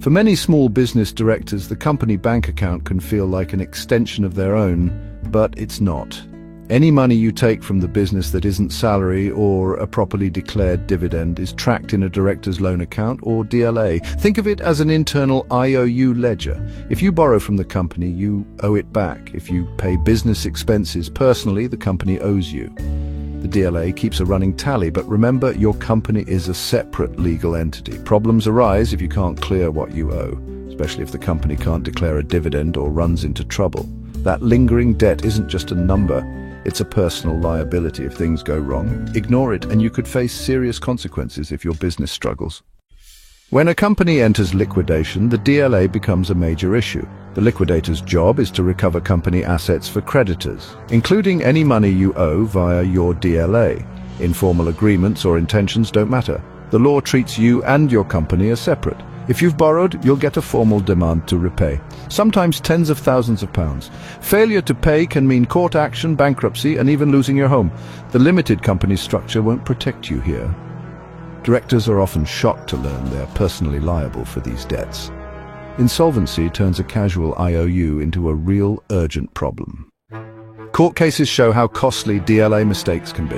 For many small business directors, the company bank account can feel like an extension of their own, but it's not. Any money you take from the business that isn't salary or a properly declared dividend is tracked in a director's loan account or DLA. Think of it as an internal IOU ledger. If you borrow from the company, you owe it back. If you pay business expenses personally, the company owes you. The DLA keeps a running tally, but remember, your company is a separate legal entity. Problems arise if you can't clear what you owe, especially if the company can't declare a dividend or runs into trouble. That lingering debt isn't just a number. It's a personal liability if things go wrong. Ignore it and you could face serious consequences if your business struggles. When a company enters liquidation, the DLA becomes a major issue. The liquidator's job is to recover company assets for creditors, including any money you owe via your DLA. Informal agreements or intentions don't matter. The law treats you and your company as separate. If you've borrowed, you'll get a formal demand to repay, sometimes tens of thousands of pounds. Failure to pay can mean court action, bankruptcy, and even losing your home. The limited company structure won't protect you here. Directors are often shocked to learn they're personally liable for these debts. Insolvency turns a casual IOU into a real urgent problem. Court cases show how costly DLA mistakes can be.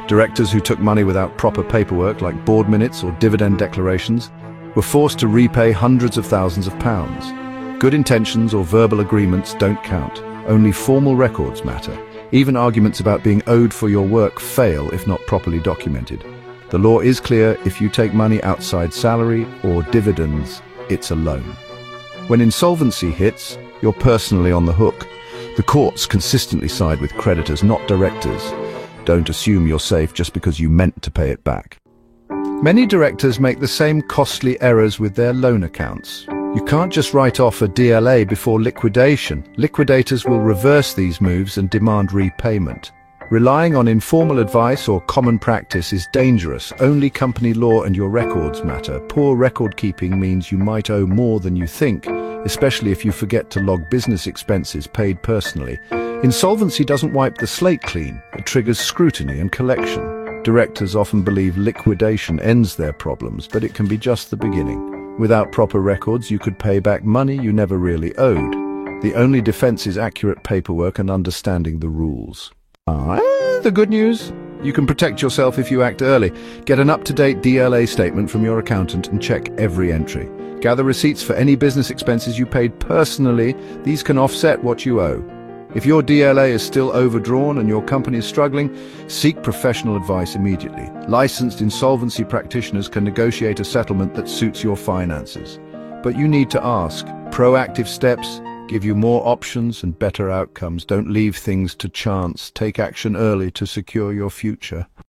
Directors who took money without proper paperwork, like board minutes or dividend declarations, were forced to repay hundreds of thousands of pounds. Good intentions or verbal agreements don't count. Only formal records matter. Even arguments about being owed for your work fail if not properly documented. The law is clear: if you take money outside salary or dividends, it's a loan. When insolvency hits, you're personally on the hook. The courts consistently side with creditors, not directors. Don't assume you're safe just because you meant to pay it back. Many directors make the same costly errors with their loan accounts. You can't just write off a DLA before liquidation. Liquidators will reverse these moves and demand repayment. Relying on informal advice or common practice is dangerous. Only company law and your records matter. Poor record keeping means you might owe more than you think, especially if you forget to log business expenses paid personally. Insolvency doesn't wipe the slate clean. It triggers scrutiny and collection. Directors often believe liquidation ends their problems, but it can be just the beginning. Without proper records, you could pay back money you never really owed. The only defense is accurate paperwork and understanding the rules. The good news? You can protect yourself if you act early. Get an up-to-date DLA statement from your accountant and check every entry. Gather receipts for any business expenses you paid personally. These can offset what you owe. If your DLA is still overdrawn and your company is struggling, seek professional advice immediately. Licensed insolvency practitioners can negotiate a settlement that suits your finances. But you need to ask. Proactive steps give you more options and better outcomes. Don't leave things to chance. Take action early to secure your future.